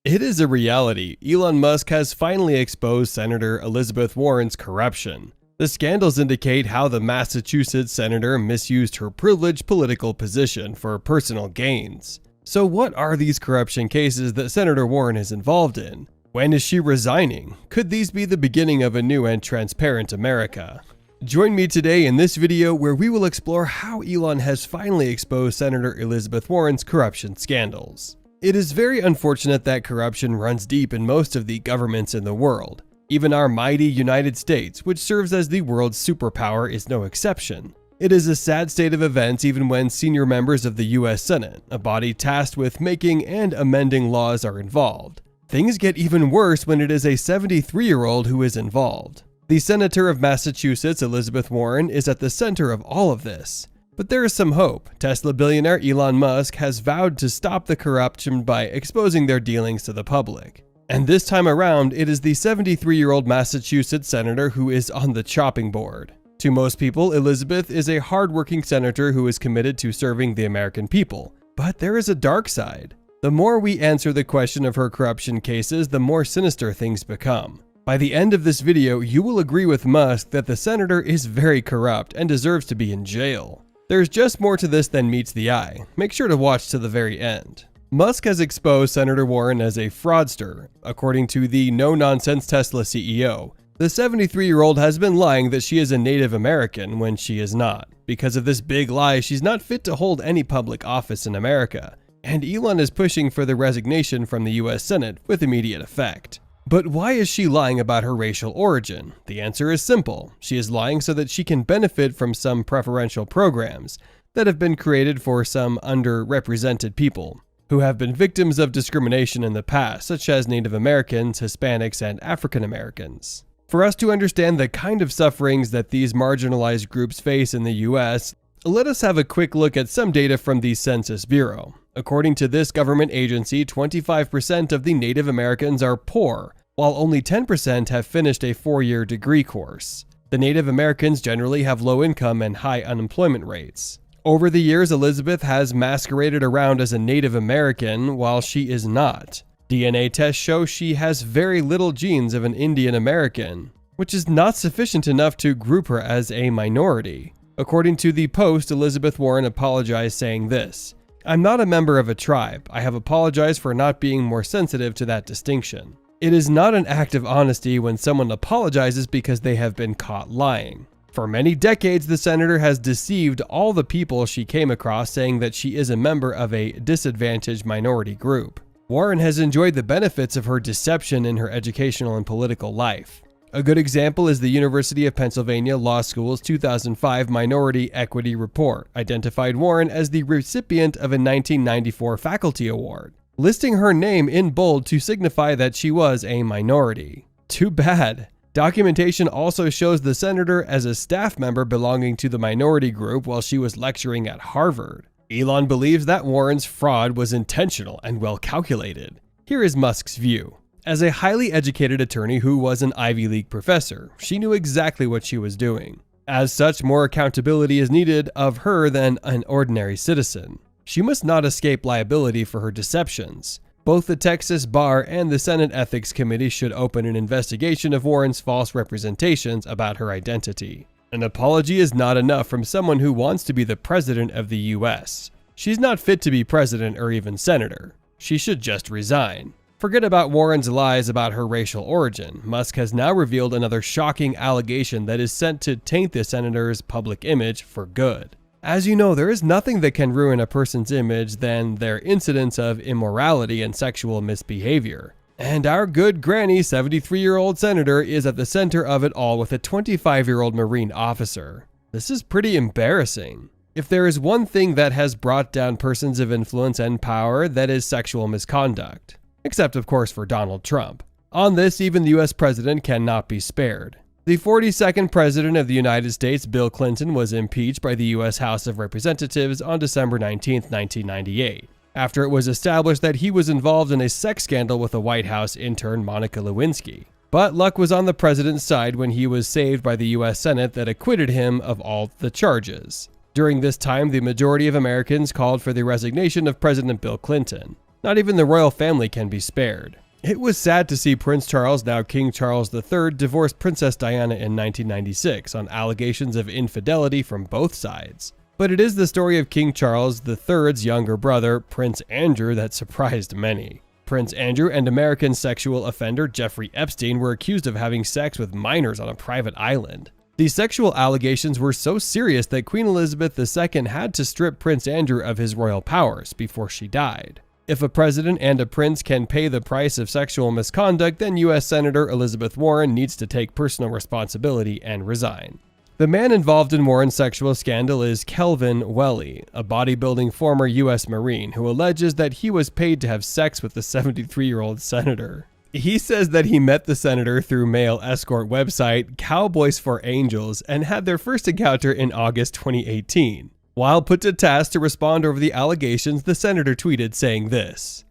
It is a reality. Elon Musk has finally exposed Senator Elizabeth Warren's corruption. The scandals indicate how the Massachusetts senator misused her privileged political position for personal gains. So what are these corruption cases that Senator Warren is involved in? When is she resigning? Could these be the beginning of a new and transparent America? Join me today in this video where we will explore how Elon has finally exposed Senator Elizabeth Warren's corruption scandals. It is very unfortunate that corruption runs deep in most of the governments in the world. Even our mighty United States, which serves as the world's superpower, is no exception. It is a sad state of events even when senior members of the US Senate, a body tasked with making and amending laws, are involved. Things get even worse when it is a 73-year-old who is involved. The Senator of Massachusetts, Elizabeth Warren, is at the center of all of this. But there is some hope. Tesla billionaire Elon Musk has vowed to stop the corruption by exposing their dealings to the public. And this time around, it is the 73-year-old Massachusetts senator who is on the chopping board. To most people, Elizabeth is a hard-working senator who is committed to serving the American people. But there is a dark side. The more we answer the question of her corruption cases, the more sinister things become. By the end of this video, you will agree with Musk that the senator is very corrupt and deserves to be in jail. There's just more to this than meets the eye. Make sure to watch to the very end. Musk has exposed Senator Warren as a fraudster. According to the no-nonsense Tesla CEO, the 73-year-old has been lying that she is a Native American when she is not. Because of this big lie, she's not fit to hold any public office in America. And Elon is pushing for the resignation from the US Senate with immediate effect. But why is she lying about her racial origin? The answer is simple. She is lying so that she can benefit from some preferential programs that have been created for some underrepresented people who have been victims of discrimination in the past, such as Native Americans, Hispanics, and African Americans. For us to understand the kind of sufferings that these marginalized groups face in the US, let us have a quick look at some data from the Census Bureau. According to this government agency, 25% of the Native Americans are poor, while only 10% have finished a 4-year degree course. The Native Americans generally have low income and high unemployment rates. Over the years, Elizabeth has masqueraded around as a Native American while she is not. DNA tests show she has very little genes of an Indian American, which is not sufficient enough to group her as a minority. According to the Post, Elizabeth Warren apologized saying this: "I'm not a member of a tribe. I have apologized for not being more sensitive to that distinction." It is not an act of honesty when someone apologizes because they have been caught lying. For many decades, the senator has deceived all the people she came across, saying that she is a member of a disadvantaged minority group. Warren has enjoyed the benefits of her deception in her educational and political life. A good example is the University of Pennsylvania Law School's 2005 Minority Equity Report identified Warren as the recipient of a 1994 faculty award, listing her name in bold to signify that she was a minority. Too bad. Documentation also shows the senator as a staff member belonging to the minority group while she was lecturing at Harvard. Elon believes that Warren's fraud was intentional and well calculated. Here is Musk's view. As a highly educated attorney who was an Ivy League professor, she knew exactly what she was doing. As such, more accountability is needed of her than an ordinary citizen. She must not escape liability for her deceptions. Both the Texas Bar and the Senate Ethics Committee should open an investigation of Warren's false representations about her identity. An apology is not enough from someone who wants to be the president of the US. She's not fit to be president or even senator. She should just resign. Forget about Warren's lies about her racial origin. Musk has now revealed another shocking allegation that is sent to taint the senator's public image for good. As you know, there is nothing that can ruin a person's image than their incidents of immorality and sexual misbehavior. And our good granny 73-year-old senator is at the center of it all with a 25-year-old Marine officer. This is pretty embarrassing. If there is one thing that has brought down persons of influence and power, that is sexual misconduct. Except, of course, for Donald Trump. On this, even the US president cannot be spared. The 42nd president of the United States, Bill Clinton, was impeached by the US House of Representatives on December 19, 1998, after it was established that he was involved in a sex scandal with a White House intern, Monica Lewinsky. But luck was on the president's side when he was saved by the US Senate that acquitted him of all the charges. During this time, the majority of Americans called for the resignation of President Bill Clinton. Not even the royal family can be spared. It was sad to see Prince Charles, now King Charles III, divorce Princess Diana in 1996 on allegations of infidelity from both sides. But it is the story of King Charles III's younger brother, Prince Andrew, that surprised many. Prince Andrew and American sexual offender Jeffrey Epstein were accused of having sex with minors on a private island. These sexual allegations were so serious that Queen Elizabeth II had to strip Prince Andrew of his royal powers before she died. If a president and a prince can pay the price of sexual misconduct, then U.S. Senator Elizabeth Warren needs to take personal responsibility and resign. The man involved in Warren's sexual scandal is Kelvin Welly, a bodybuilding former U.S. Marine who alleges that he was paid to have sex with the 73-year-old senator. He says that he met the senator through male escort website Cowboys for Angels and had their first encounter in August 2018. While put to task to respond over the allegations, the senator tweeted saying this: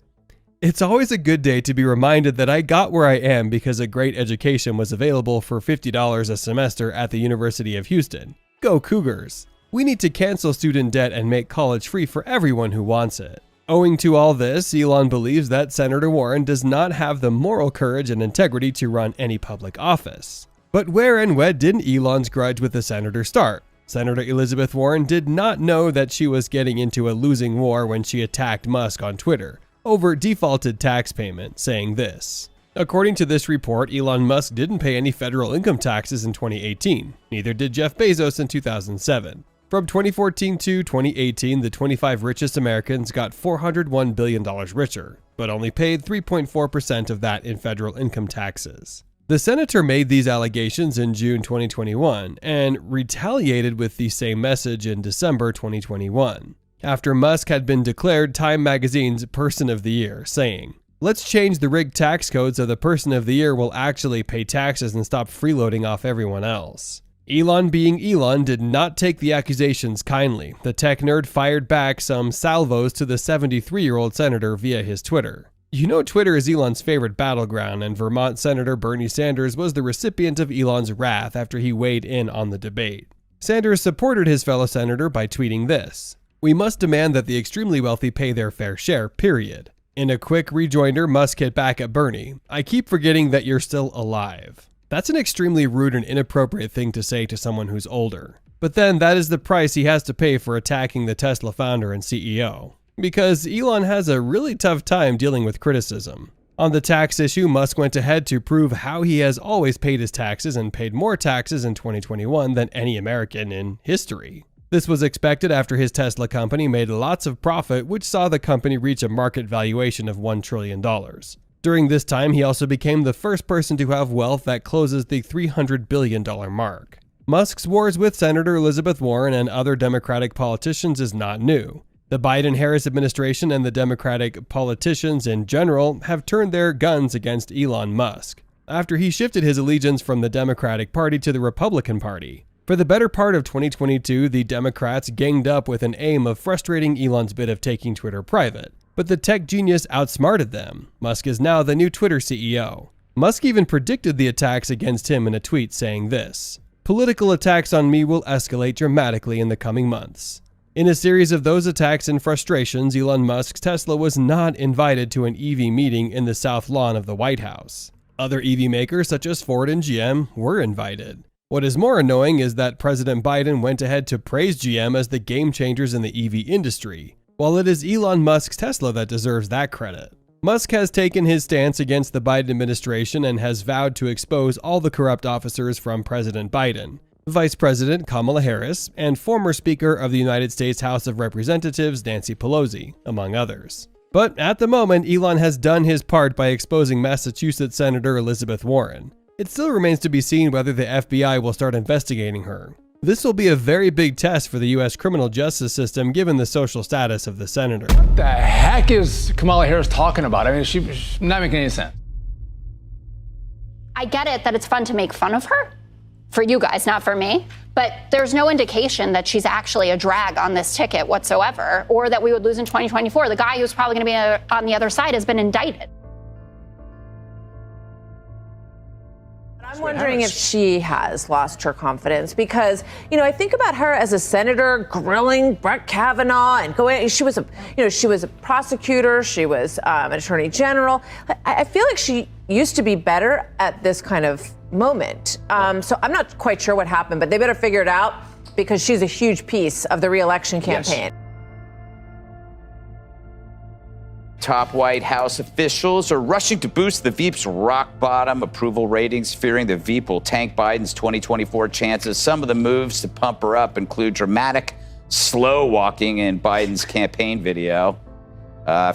"It's always a good day to be reminded that I got where I am because a great education was available for $50 a semester at the University of Houston. Go Cougars! We need to cancel student debt and make college free for everyone who wants it." Owing to all this, Elon believes that Senator Warren does not have the moral courage and integrity to run any public office. But where and when did Elon's grudge with the senator start? Senator Elizabeth Warren did not know that she was getting into a losing war when she attacked Musk on Twitter over defaulted tax payment, saying this: "According to this report, Elon Musk didn't pay any federal income taxes in 2018. Neither did Jeff Bezos in 2007. From 2014 to 2018, the 25 richest Americans got $401 billion richer, but only paid 3.4% of that in federal income taxes." The senator made these allegations in June 2021 and retaliated with the same message in December 2021, after Musk had been declared Time magazine's Person of the Year, saying, "Let's change the rigged tax code so the Person of the Year will actually pay taxes and stop freeloading off everyone else." Elon, being Elon, did not take the accusations kindly. The tech nerd fired back some salvos to the 73-year-old senator via his Twitter. You know, Twitter is Elon's favorite battleground, and Vermont Senator Bernie Sanders was the recipient of Elon's wrath after he weighed in on the debate. Sanders supported his fellow senator by tweeting this: "We must demand that the extremely wealthy pay their fair share, period." In a quick rejoinder, Musk hit back at Bernie: "I keep forgetting that you're still alive." That's an extremely rude and inappropriate thing to say to someone who's older. But then that is the price he has to pay for attacking the Tesla founder and CEO. Because Elon has a really tough time dealing with criticism. On the tax issue, Musk went ahead to prove how he has always paid his taxes and paid more taxes in 2021 than any American in history. This was expected after his Tesla company made lots of profit, which saw the company reach a market valuation of $1 trillion. During this time, he also became the first person to have wealth that closes the $300 billion mark. Musk's wars with Senator Elizabeth Warren and other Democratic politicians is not new. The Biden-Harris administration and the Democratic politicians in general have turned their guns against Elon Musk after he shifted his allegiance from the Democratic Party to the Republican Party. For the better part of 2022, the Democrats ganged up with an aim of frustrating Elon's bid of taking Twitter private, but the tech genius outsmarted them. Musk is now the new Twitter CEO. Musk even predicted the attacks against him in a tweet saying this: "Political attacks on me will escalate dramatically in the coming months." In a series of those attacks and frustrations, Elon Musk's Tesla was not invited to an EV meeting in the South Lawn of the White House. Other EV makers such as Ford and GM were invited. What is more annoying is that President Biden went ahead to praise GM as the game changers in the EV industry, while it is Elon Musk's Tesla that deserves that credit. Musk has taken his stance against the Biden administration and has vowed to expose all the corrupt officers from President Biden, Vice President Kamala Harris, and former Speaker of the United States House of Representatives Nancy Pelosi, among others. But at the moment, Elon has done his part by exposing Massachusetts Senator Elizabeth Warren. It still remains to be seen whether the FBI will start investigating her. This will be a very big test for the U.S. criminal justice system given the social status of the senator. What the heck is Kamala Harris talking about? I mean, she's not making any sense. I get it that it's fun to make fun of her. For you guys, not for me. But there's no indication that she's actually a drag on this ticket whatsoever, or that we would lose in 2024. The guy who's probably going to be on the other side has been indicted. I'm wondering if she has lost her confidence because, I think about her as a senator grilling Brett Kavanaugh and going. She was a prosecutor. She was an attorney general. I feel like she used to be better at this kind of moment. So I'm not quite sure what happened, but they better figure it out because she's a huge piece of the re-election campaign. Yes. Top White House officials are rushing to boost the Veep's rock bottom approval ratings, fearing the Veep will tank Biden's 2024 chances. Some of the moves to pump her up include dramatic slow walking in Biden's campaign video,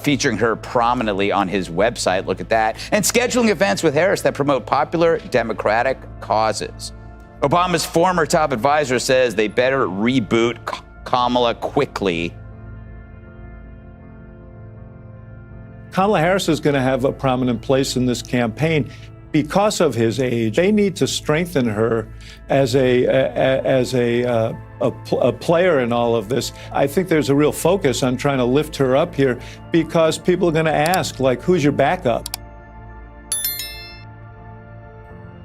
featuring her prominently on his website. Look at that. And scheduling events with Harris that promote popular Democratic causes. Obama's former top advisor says they better reboot Kamala quickly. Kamala Harris is going to have a prominent place in this campaign because of his age. They need to strengthen her as a player in all of this. I think there's a real focus on trying to lift her up here because people are going to ask, like, who's your backup?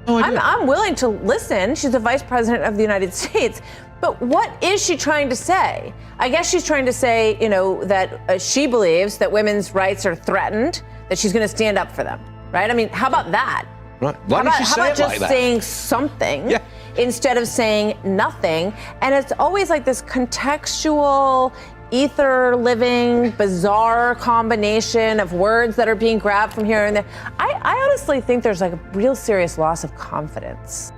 I'm willing to listen. She's the vice president of the United States. But what is she trying to say? I guess she's trying to say, that she believes that women's rights are threatened, that she's going to stand up for them, right? I mean, how about that? Right. Why don't you say how about it just like that? saying something instead of saying nothing? And it's always like this contextual, ether living, bizarre combination of words that are being grabbed from here and there. I honestly think there's like a real serious loss of confidence.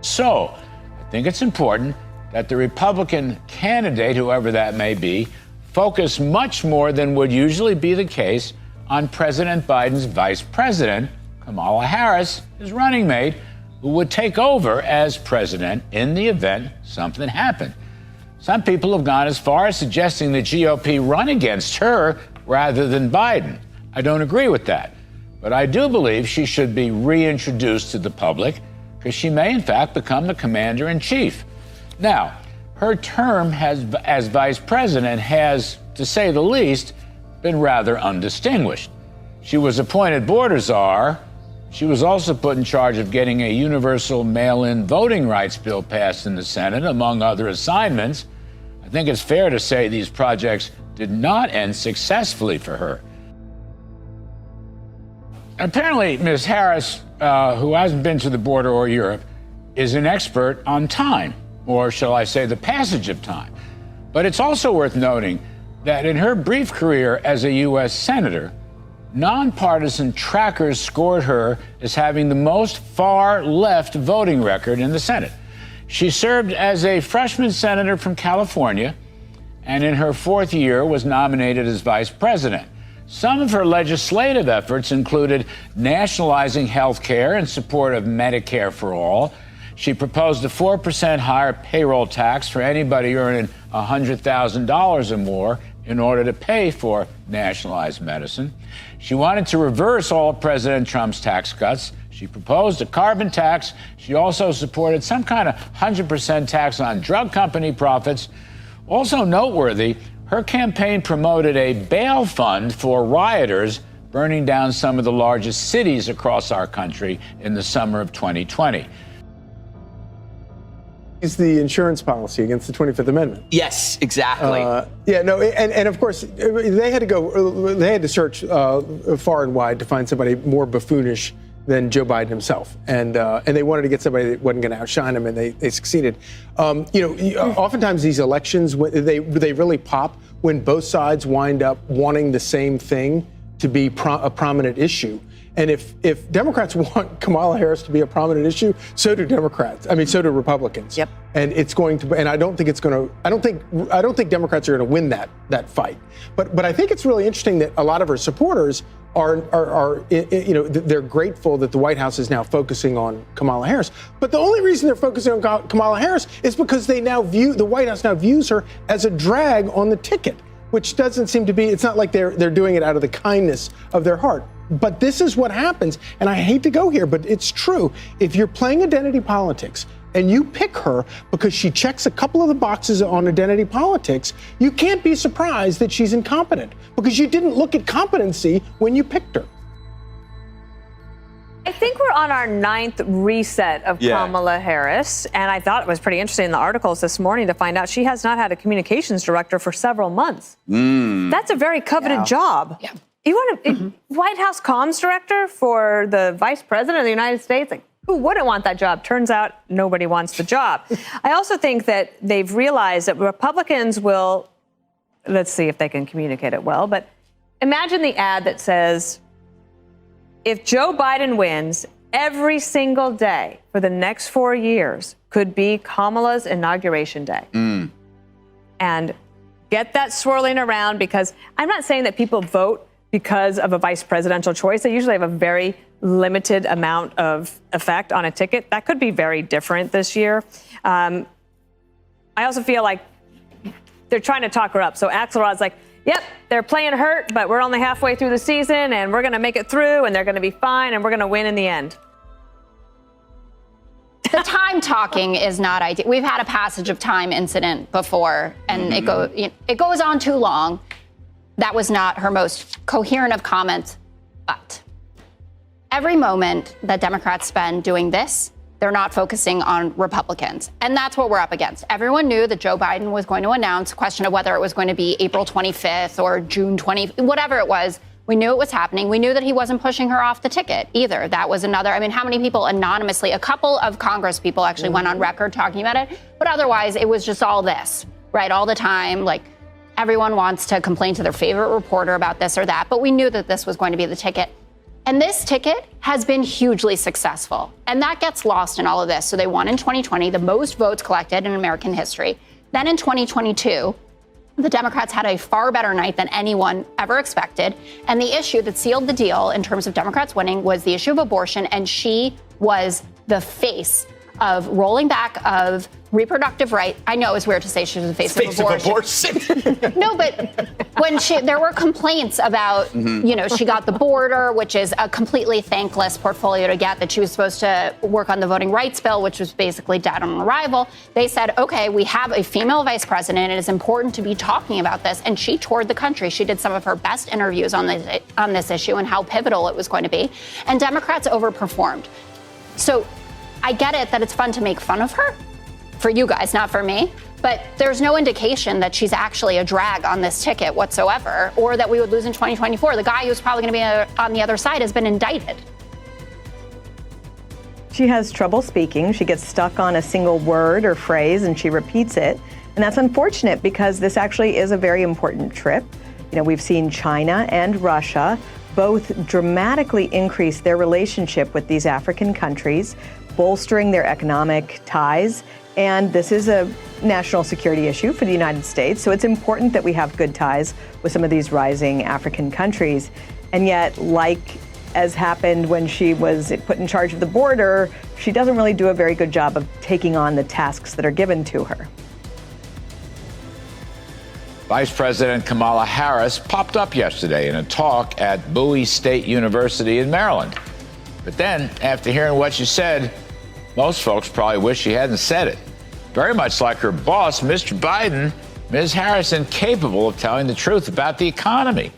So, I think it's important that the Republican candidate, whoever that may be, focus much more than would usually be the case on President Biden's vice president, Kamala Harris, his running mate, who would take over as president in the event something happened. Some people have gone as far as suggesting the GOP run against her rather than Biden. I don't agree with that, but I do believe she should be reintroduced to the public because she may, in fact, become the commander-in-chief. Now, her term as vice president has, to say the least, been rather undistinguished. She was appointed border czar. She was also put in charge of getting a universal mail-in voting rights bill passed in the Senate, among other assignments. I think it's fair to say these projects did not end successfully for her. Apparently, Ms. Harris, who hasn't been to the border or Europe, is an expert on time, or shall I say the passage of time. But it's also worth noting that in her brief career as a U.S. Senator, nonpartisan trackers scored her as having the most far-left voting record in the Senate. She served as a freshman senator from California, and in her fourth year was nominated as vice president. Some of her legislative efforts included nationalizing health care in support of Medicare for all. She proposed a 4% higher payroll tax for anybody earning $100,000 or more in order to pay for nationalized medicine. She wanted to reverse all of President Trump's tax cuts. She proposed a carbon tax. She also supported some kind of 100% tax on drug company profits. Also noteworthy, her campaign promoted a bail fund for rioters burning down some of the largest cities across our country in the summer of 2020. Is the insurance policy against the 25th Amendment? Yes, exactly. And of course, they had to search far and wide to find somebody more buffoonish than Joe Biden himself. And they wanted to get somebody that wasn't going to outshine him, and they succeeded. Oftentimes these elections, they really pop when both sides wind up wanting the same thing to be a prominent issue. And if Democrats want Kamala Harris to be a prominent issue, so do Democrats. I mean, so do Republicans. Yep. And it's going to. And I don't think it's going to. I don't think Democrats are going to win that fight. But I think it's really interesting that a lot of her supporters are they're grateful that the White House is now focusing on Kamala Harris. But the only reason they're focusing on Kamala Harris is because the White House now views her as a drag on the ticket, which doesn't seem to be. It's not like they're doing it out of the kindness of their heart. But this is what happens, and I hate to go here, but it's true. If you're playing identity politics and you pick her because she checks a couple of the boxes on identity politics, you can't be surprised that she's incompetent because you didn't look at competency when you picked her. I think we're on our 9th reset of Kamala Harris, and I thought it was pretty interesting in the articles this morning to find out she has not had a communications director for several months. That's a very coveted job. Yeah. You want a White House comms director for the vice president of the United States? Like, who wouldn't want that job? Turns out nobody wants the job. I also think that they've realized that Republicans will, let's see if they can communicate it well, but imagine the ad that says, if Joe Biden wins, every single day for the next 4 years could be Kamala's inauguration day. And get that swirling around, because I'm not saying that people vote because of a vice presidential choice. They usually have a very limited amount of effect on a ticket. That could be very different this year. I also feel like they're trying to talk her up. So Axelrod's like, yep, they're playing hurt, but we're only halfway through the season, and we're going to make it through, and they're going to be fine, and we're going to win in the end. The time talking is not ideal. We've had a passage of time incident before, and it goes on too long. That was not her most coherent of comments, but every moment that Democrats spend doing this, they're not focusing on Republicans. And that's what we're up against. Everyone knew that Joe Biden was going to announce, question of whether it was going to be April 25th or June 20th, whatever it was. We knew it was happening. We knew that he wasn't pushing her off the ticket either. That was another, I mean, how many people anonymously, a couple of Congress people actually went on record talking about it, but otherwise it was just all this, right? All the time, like everyone wants to complain to their favorite reporter about this or that, but we knew that this was going to be the ticket. And this ticket has been hugely successful. And that gets lost in all of this. So they won in 2020, the most votes collected in American history. Then in 2022, the Democrats had a far better night than anyone ever expected. And the issue that sealed the deal in terms of Democrats winning was the issue of abortion. And she was the face of rolling back of reproductive rights. I know it's weird to say she was the face of abortion. No, but when there were complaints about, she got the border, which is a completely thankless portfolio to get, that she was supposed to work on the voting rights bill, which was basically dead on arrival. They said, okay, we have a female vice president. It is important to be talking about this. And she toured the country. She did some of her best interviews on this issue and how pivotal it was going to be. And Democrats overperformed. So I get it that it's fun to make fun of her, for you guys, not for me, but there's no indication that she's actually a drag on this ticket whatsoever, or that we would lose in 2024. The guy who's probably going to be on the other side has been indicted. She has trouble speaking. She gets stuck on a single word or phrase and she repeats it. And that's unfortunate because this actually is a very important trip. We've seen China and Russia both dramatically increase their relationship with these African countries, bolstering their economic ties. And this is a national security issue for the United States. So it's important that we have good ties with some of these rising African countries. And yet, like as happened when she was put in charge of the border, she doesn't really do a very good job of taking on the tasks that are given to her. Vice President Kamala Harris popped up yesterday in a talk at Bowie State University in Maryland. But then, after hearing what she said, most folks probably wish she hadn't said it. Very much like her boss, Mr. Biden, Ms. Harris incapable of telling the truth about the economy.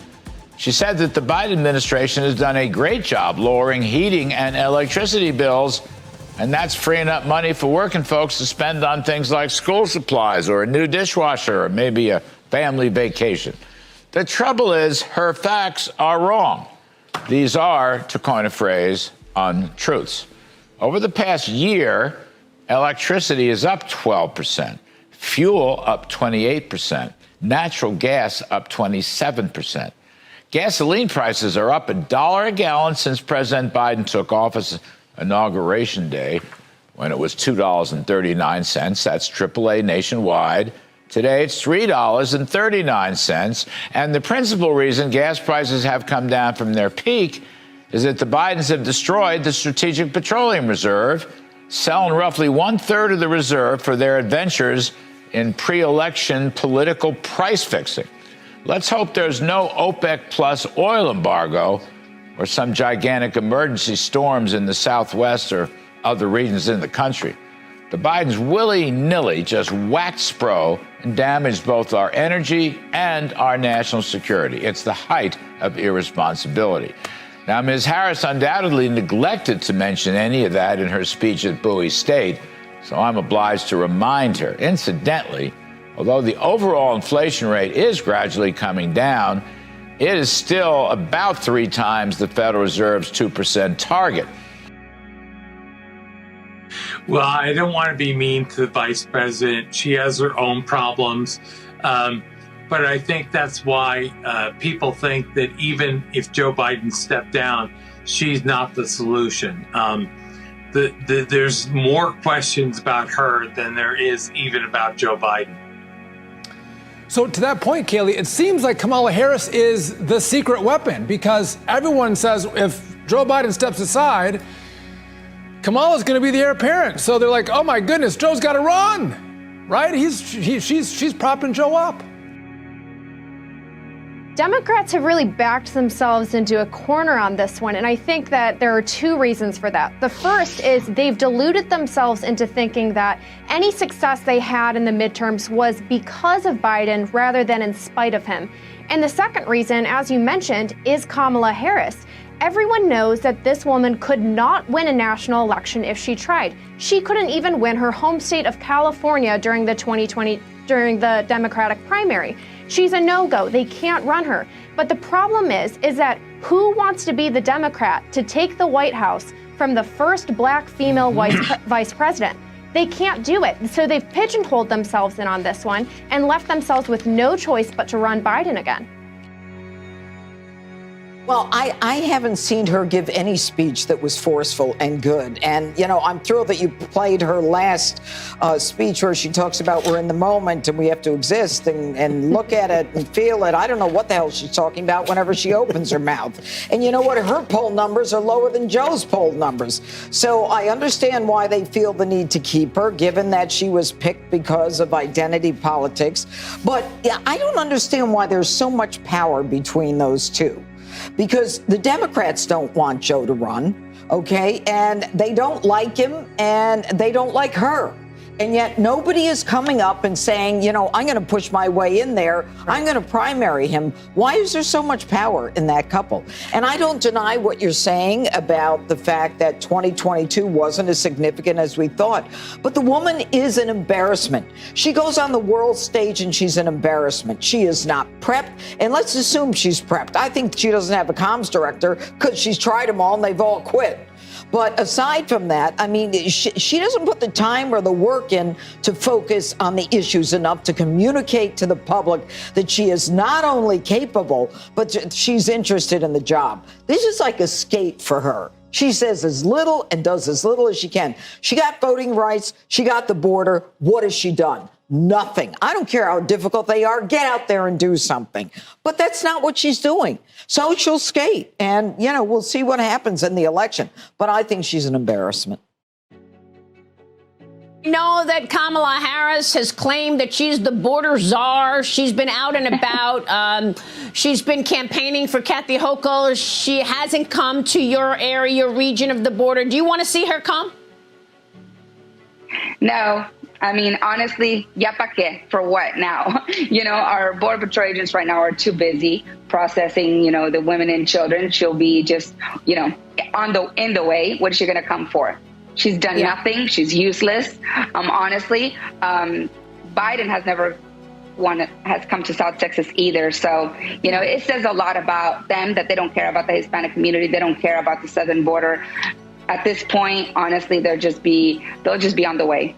She said that the Biden administration has done a great job lowering heating and electricity bills, and that's freeing up money for working folks to spend on things like school supplies or a new dishwasher or maybe a family vacation. The trouble is her facts are wrong. These are, to coin a phrase, untruths. Over the past year, electricity is up 12%, fuel up 28%, natural gas up 27%. Gasoline prices are up $1 a gallon since President Biden took office inauguration day, when it was $2.39. That's AAA nationwide. Today, it's $3.39. And the principal reason gas prices have come down from their peak is that the Bidens have destroyed the Strategic Petroleum Reserve, selling roughly 1/3 of the reserve for their adventures in pre-election political price fixing. Let's hope there's no OPEC plus oil embargo or some gigantic emergency storms in the Southwest or other regions in the country. The Bidens willy-nilly just whacked Spro and damaged both our energy and our national security. It's the height of irresponsibility. Now, Ms. Harris undoubtedly neglected to mention any of that in her speech at Bowie State, so I'm obliged to remind her. Incidentally, although the overall inflation rate is gradually coming down, it is still about 3 times the Federal Reserve's 2% target. Well, I don't want to be mean to the vice president. She has her own problems. But I think that's why people think that even if Joe Biden stepped down, she's not the solution. There's more questions about her than there is even about Joe Biden. So to that point, Kayleigh, it seems like Kamala Harris is the secret weapon because everyone says if Joe Biden steps aside, Kamala's going to be the heir apparent. So they're like, oh my goodness, Joe's got to run, right? She's propping Joe up. Democrats have really backed themselves into a corner on this one, and I think that there are 2 reasons for that. The first is they've deluded themselves into thinking that any success they had in the midterms was because of Biden rather than in spite of him. And the second reason, as you mentioned, is Kamala Harris. Everyone knows that this woman could not win a national election if she tried. She couldn't even win her home state of California during the Democratic primary. She's a no-go. They can't run her. But the problem is that who wants to be the Democrat to take the White House from the first black female vice president? They can't do it. So they've pigeonholed themselves in on this one and left themselves with no choice but to run Biden again. Well, I haven't seen her give any speech that was forceful and good. And, you know, I'm thrilled that you played her last speech where she talks about we're in the moment and we have to exist and look at it and feel it. I don't know what the hell she's talking about whenever she opens her mouth. And you know what? Her poll numbers are lower than Joe's poll numbers. So I understand why they feel the need to keep her, given that she was picked because of identity politics. But yeah, I don't understand why there's so much power between those two. Because the Democrats don't want Joe to run, okay? And they don't like him and they don't like her. And yet nobody is coming up and saying, you know, I'm going to push my way in there. I'm going to primary him. Why is there so much power in that couple? And I don't deny what you're saying about the fact that 2022 wasn't as significant as we thought. But the woman is an embarrassment. She goes on the world stage and she's an embarrassment. She is not prepped. And let's assume she's prepped. I think she doesn't have a comms director because she's tried them all and they've all quit. But aside from that, I mean, she doesn't put the time or the work in to focus on the issues enough to communicate to the public that she is not only capable, but she's interested in the job. This is like a skate for her. She says as little and does as little as she can. She got voting rights. She got the border. What has she done? Nothing. I don't care how difficult they are. Get out there and do something. But that's not what she's doing. So she'll skate. And, you know, we'll see what happens in the election. But I think she's an embarrassment. I know that Kamala Harris has claimed that she's the border czar. She's been out and about. She's been campaigning for Kathy Hochul. She hasn't come to your area, your region of the border. Do you want to see her come? No. I mean, honestly, ya pa qué? For what now? You know, our Border Patrol agents right now are too busy processing, you know, the women and children. She'll be just, you know, in the way. What is she going to come for? She's done nothing. She's useless. Honestly, Biden has come to South Texas either. So, you know, it says a lot about them that they don't care about the Hispanic community. They don't care about the southern border. At this point, honestly, they'll just be on the way.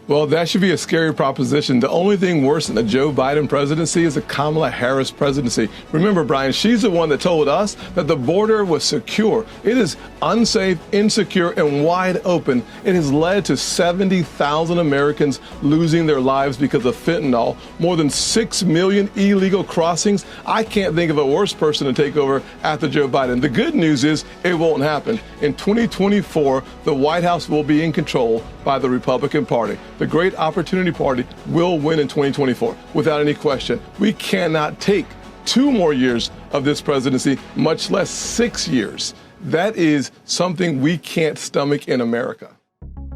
Well, that should be a scary proposition. The only thing worse than a Joe Biden presidency is a Kamala Harris presidency. Remember, Brian, she's the one that told us that the border was secure. It is unsafe, insecure, and wide open. It has led to 70,000 Americans losing their lives because of fentanyl, more than 6 million illegal crossings. I can't think of a worse person to take over after Joe Biden. The good news is it won't happen. In 2024, the White House will be in control by the Republican Party. The Great Opportunity Party will win in 2024 without any question. We cannot take 2 more years of this presidency, much less 6 years. That is something we can't stomach in America.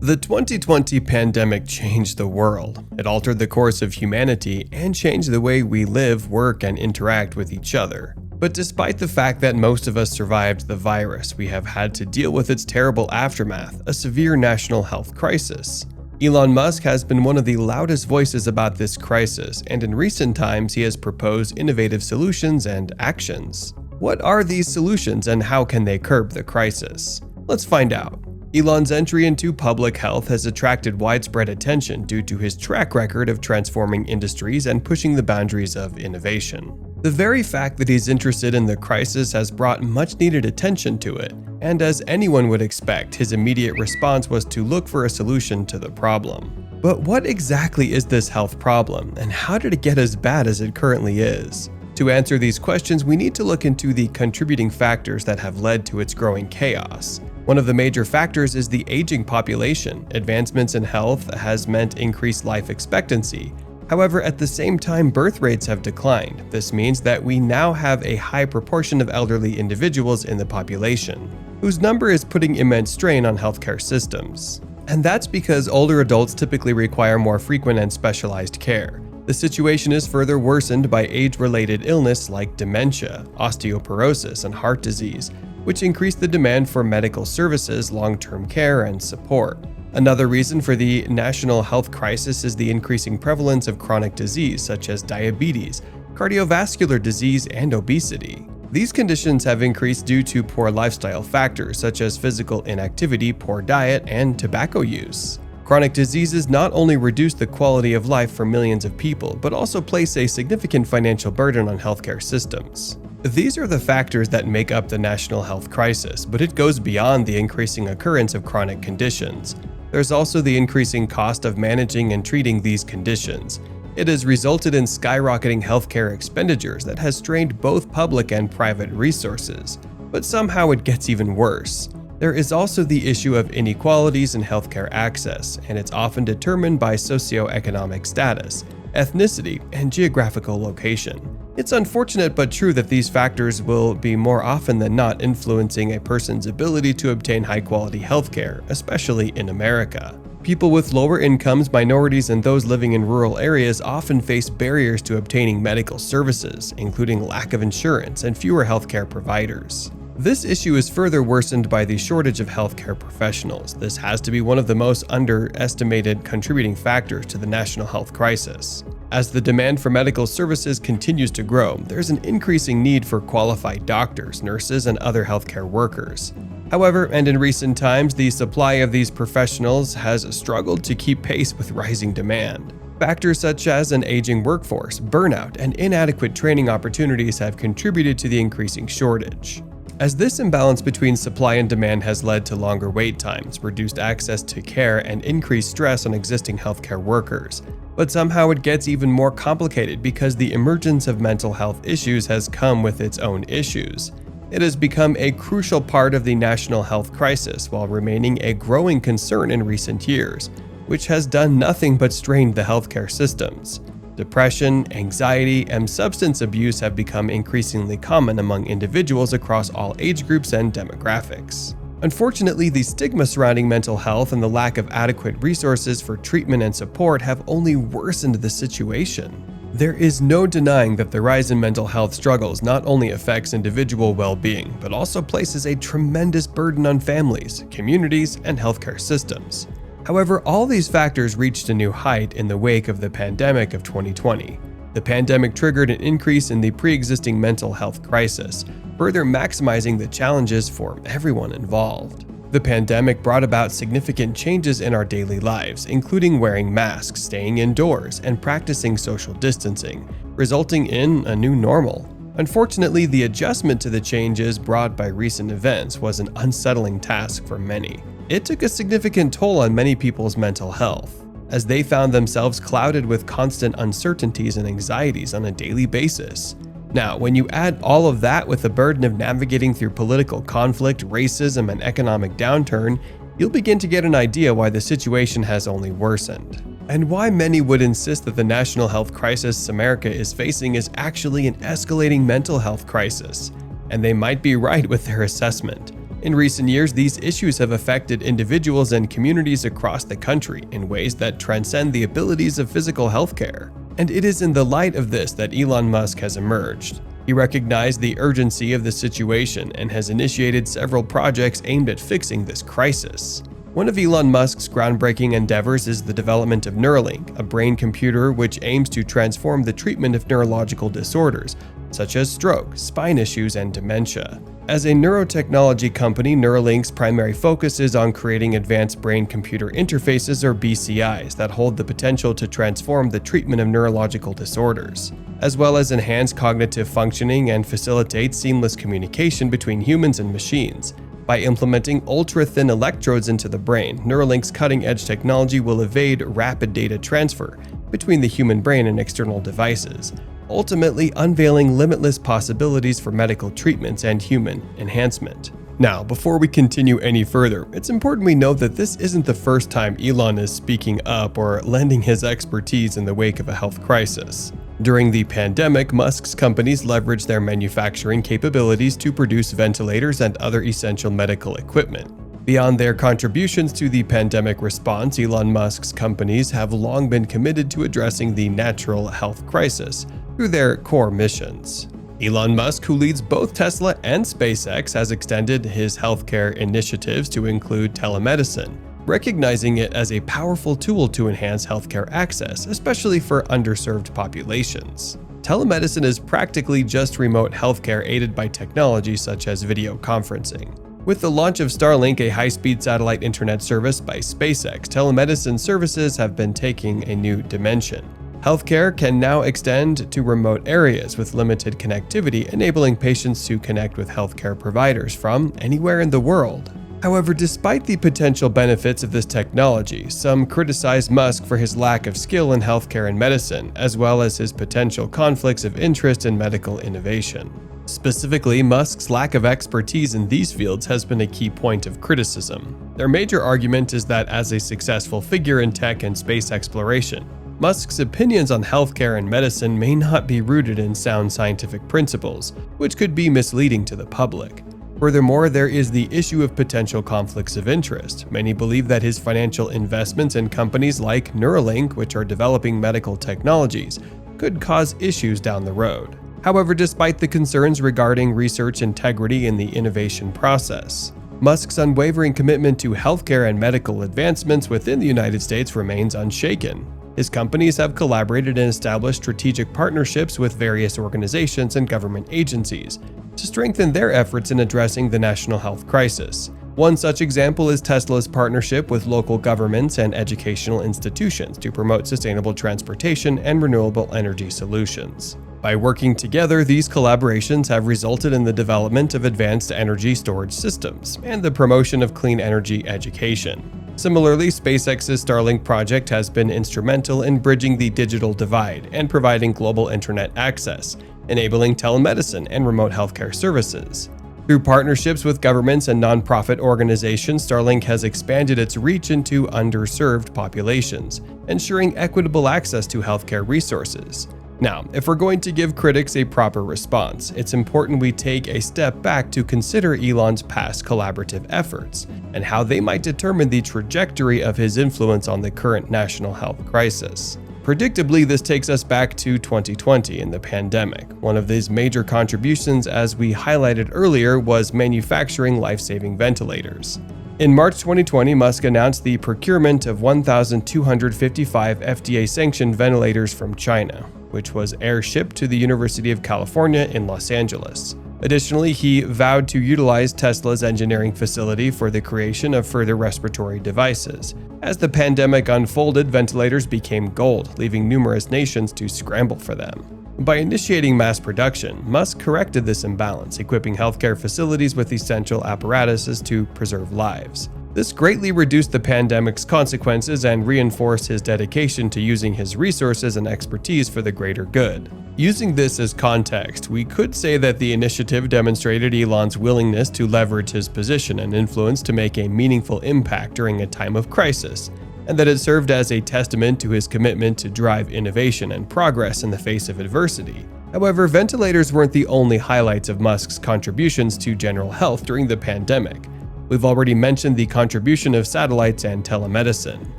The 2020 pandemic changed the world. It altered the course of humanity and changed the way we live, work, and interact with each other. But despite the fact that most of us survived the virus, we have had to deal with its terrible aftermath, a severe national health crisis. Elon Musk has been one of the loudest voices about this crisis, and in recent times he has proposed innovative solutions and actions. What are these solutions and how can they curb the crisis? Let's find out. Elon's entry into public health has attracted widespread attention due to his track record of transforming industries and pushing the boundaries of innovation. The very fact that he's interested in the crisis has brought much-needed attention to it, and as anyone would expect, his immediate response was to look for a solution to the problem. But what exactly is this health problem, and how did it get as bad as it currently is? To answer these questions, we need to look into the contributing factors that have led to its growing chaos. One of the major factors is the aging population. Advancements in health has meant increased life expectancy. However, at the same time, birth rates have declined. This means that we now have a high proportion of elderly individuals in the population, whose number is putting immense strain on healthcare systems. And that's because older adults typically require more frequent and specialized care. The situation is further worsened by age-related illness like dementia, osteoporosis, and heart disease, which increase the demand for medical services, long-term care, and support. Another reason for the national health crisis is the increasing prevalence of chronic disease such as diabetes, cardiovascular disease, and obesity. These conditions have increased due to poor lifestyle factors such as physical inactivity, poor diet, and tobacco use. Chronic diseases not only reduce the quality of life for millions of people, but also place a significant financial burden on healthcare systems. These are the factors that make up the national health crisis, but it goes beyond the increasing occurrence of chronic conditions. There's also the increasing cost of managing and treating these conditions. It has resulted in skyrocketing healthcare expenditures that has strained both public and private resources. But somehow it gets even worse. There is also the issue of inequalities in healthcare access, and it's often determined by socioeconomic status, ethnicity, and geographical location. It's unfortunate but true that these factors will be more often than not influencing a person's ability to obtain high-quality healthcare, especially in America. People with lower incomes, minorities, and those living in rural areas often face barriers to obtaining medical services, including lack of insurance and fewer healthcare providers. This issue is further worsened by the shortage of healthcare professionals. This has to be one of the most underestimated contributing factors to the national health crisis. As the demand for medical services continues to grow, there's an increasing need for qualified doctors, nurses, and other healthcare workers. However, and in recent times, the supply of these professionals has struggled to keep pace with rising demand. Factors such as an aging workforce, burnout, and inadequate training opportunities have contributed to the increasing shortage. As this imbalance between supply and demand has led to longer wait times, reduced access to care, and increased stress on existing healthcare workers. But somehow it gets even more complicated because the emergence of mental health issues has come with its own issues. It has become a crucial part of the national health crisis while remaining a growing concern in recent years, which has done nothing but strain the healthcare systems. Depression, anxiety, and substance abuse have become increasingly common among individuals across all age groups and demographics. Unfortunately, the stigma surrounding mental health and the lack of adequate resources for treatment and support have only worsened the situation. There is no denying that the rise in mental health struggles not only affects individual well-being, but also places a tremendous burden on families, communities, and healthcare systems. However, all these factors reached a new height in the wake of the pandemic of 2020. The pandemic triggered an increase in the pre-existing mental health crisis, further maximizing the challenges for everyone involved. The pandemic brought about significant changes in our daily lives, including wearing masks, staying indoors, and practicing social distancing, resulting in a new normal. Unfortunately, the adjustment to the changes brought by recent events was an unsettling task for many. It took a significant toll on many people's mental health, as they found themselves clouded with constant uncertainties and anxieties on a daily basis. Now, when you add all of that with the burden of navigating through political conflict, racism, and economic downturn, you'll begin to get an idea why the situation has only worsened, and why many would insist that the national health crisis America is facing is actually an escalating mental health crisis. And they might be right with their assessment. In recent years, these issues have affected individuals and communities across the country in ways that transcend the abilities of physical healthcare. And it is in the light of this that Elon Musk has emerged. He recognized the urgency of the situation and has initiated several projects aimed at fixing this crisis. One of Elon Musk's groundbreaking endeavors is the development of Neuralink, a brain computer which aims to transform the treatment of neurological disorders, such as stroke, spine issues, and dementia. As a neurotechnology company, Neuralink's primary focus is on creating advanced brain-computer interfaces, or BCIs, that hold the potential to transform the treatment of neurological disorders, as well as enhance cognitive functioning and facilitate seamless communication between humans and machines. By implementing ultra-thin electrodes into the brain, Neuralink's cutting-edge technology will evade rapid data transfer between the human brain and external devices, ultimately unveiling limitless possibilities for medical treatments and human enhancement. Now, before we continue any further, it's important we note that this isn't the first time Elon is speaking up or lending his expertise in the wake of a health crisis. During the pandemic, Musk's companies leveraged their manufacturing capabilities to produce ventilators and other essential medical equipment. Beyond their contributions to the pandemic response, Elon Musk's companies have long been committed to addressing the natural health crisis through their core missions. Elon Musk, who leads both Tesla and SpaceX, has extended his healthcare initiatives to include telemedicine, recognizing it as a powerful tool to enhance healthcare access, especially for underserved populations. Telemedicine is practically just remote healthcare aided by technology such as video conferencing. With the launch of Starlink, a high-speed satellite internet service by SpaceX, telemedicine services have been taking a new dimension. Healthcare can now extend to remote areas with limited connectivity, enabling patients to connect with healthcare providers from anywhere in the world. However, despite the potential benefits of this technology, some criticize Musk for his lack of skill in healthcare and medicine, as well as his potential conflicts of interest in medical innovation. Specifically, Musk's lack of expertise in these fields has been a key point of criticism. Their major argument is that as a successful figure in tech and space exploration, Musk's opinions on healthcare and medicine may not be rooted in sound scientific principles, which could be misleading to the public. Furthermore, there is the issue of potential conflicts of interest. Many believe that his financial investments in companies like Neuralink, which are developing medical technologies, could cause issues down the road. However, despite the concerns regarding research integrity in the innovation process, Musk's unwavering commitment to healthcare and medical advancements within the United States remains unshaken. His companies have collaborated and established strategic partnerships with various organizations and government agencies to strengthen their efforts in addressing the national health crisis. One such example is Tesla's partnership with local governments and educational institutions to promote sustainable transportation and renewable energy solutions. By working together, these collaborations have resulted in the development of advanced energy storage systems and the promotion of clean energy education. Similarly, SpaceX's Starlink project has been instrumental in bridging the digital divide and providing global internet access, enabling telemedicine and remote healthcare services. Through partnerships with governments and nonprofit organizations, Starlink has expanded its reach into underserved populations, ensuring equitable access to healthcare resources. Now, if we're going to give critics a proper response, it's important we take a step back to consider Elon's past collaborative efforts and how they might determine the trajectory of his influence on the current national health crisis. Predictably, this takes us back to 2020 in the pandemic. One of these major contributions, as we highlighted earlier, was manufacturing life-saving ventilators. In March 2020, Musk announced the procurement of 1,255 FDA-sanctioned ventilators from China, which was airshipped to the University of California in Los Angeles. Additionally, he vowed to utilize Tesla's engineering facility for the creation of further respiratory devices. As the pandemic unfolded, ventilators became gold, leaving numerous nations to scramble for them. By initiating mass production, Musk corrected this imbalance, equipping healthcare facilities with essential apparatuses to preserve lives. This greatly reduced the pandemic's consequences and reinforced his dedication to using his resources and expertise for the greater good. Using this as context, we could say that the initiative demonstrated Elon's willingness to leverage his position and influence to make a meaningful impact during a time of crisis, and that it served as a testament to his commitment to drive innovation and progress in the face of adversity. However, ventilators weren't the only highlights of Musk's contributions to general health during the pandemic. We've already mentioned the contribution of satellites and telemedicine.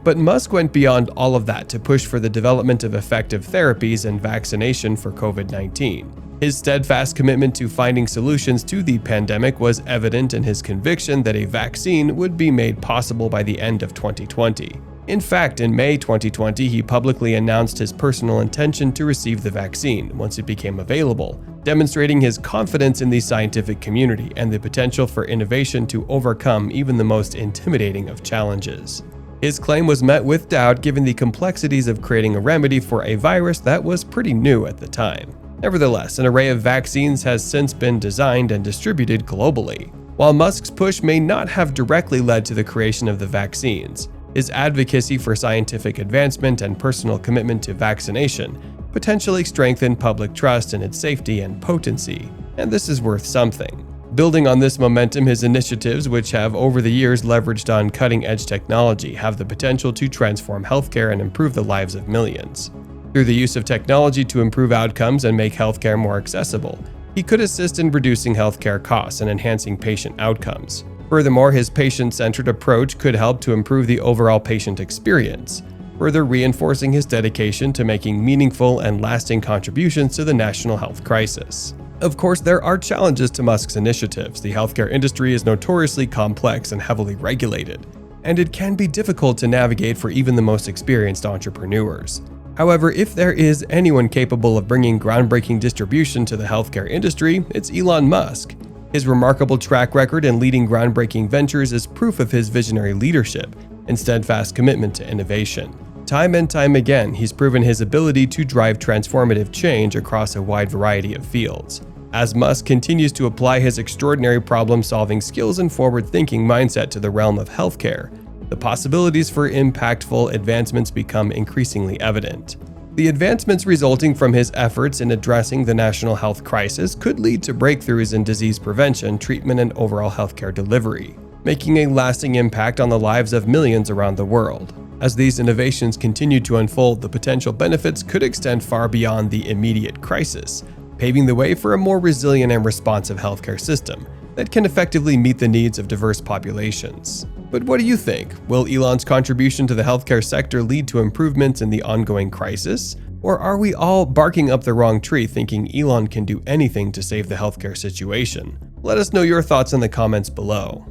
But Musk went beyond all of that to push for the development of effective therapies and vaccination for COVID-19. His steadfast commitment to finding solutions to the pandemic was evident in his conviction that a vaccine would be made possible by the end of 2020. In fact, in May 2020, he publicly announced his personal intention to receive the vaccine once it became available, demonstrating his confidence in the scientific community and the potential for innovation to overcome even the most intimidating of challenges. His claim was met with doubt given the complexities of creating a remedy for a virus that was pretty new at the time. Nevertheless, an array of vaccines has since been designed and distributed globally. While Musk's push may not have directly led to the creation of the vaccines, his advocacy for scientific advancement and personal commitment to vaccination potentially strengthened public trust in its safety and potency, and this is worth something. Building on this momentum, his initiatives, which have over the years leveraged on cutting-edge technology, have the potential to transform healthcare and improve the lives of millions. Through the use of technology to improve outcomes and make healthcare more accessible, he could assist in reducing healthcare costs and enhancing patient outcomes. Furthermore, his patient-centered approach could help to improve the overall patient experience, further reinforcing his dedication to making meaningful and lasting contributions to the national health crisis. Of course, there are challenges to Musk's initiatives. The healthcare industry is notoriously complex and heavily regulated, and it can be difficult to navigate for even the most experienced entrepreneurs. However, if there is anyone capable of bringing groundbreaking distribution to the healthcare industry, it's Elon Musk. His remarkable track record in leading groundbreaking ventures is proof of his visionary leadership and steadfast commitment to innovation. Time and time again, he's proven his ability to drive transformative change across a wide variety of fields. As Musk continues to apply his extraordinary problem-solving skills and forward-thinking mindset to the realm of healthcare, the possibilities for impactful advancements become increasingly evident. The advancements resulting from his efforts in addressing the national health crisis could lead to breakthroughs in disease prevention, treatment, and overall healthcare delivery, making a lasting impact on the lives of millions around the world. As these innovations continue to unfold, the potential benefits could extend far beyond the immediate crisis, paving the way for a more resilient and responsive healthcare system that can effectively meet the needs of diverse populations. But what do you think? Will Elon's contribution to the healthcare sector lead to improvements in the ongoing crisis? Or are we all barking up the wrong tree thinking Elon can do anything to save the healthcare situation? Let us know your thoughts in the comments below.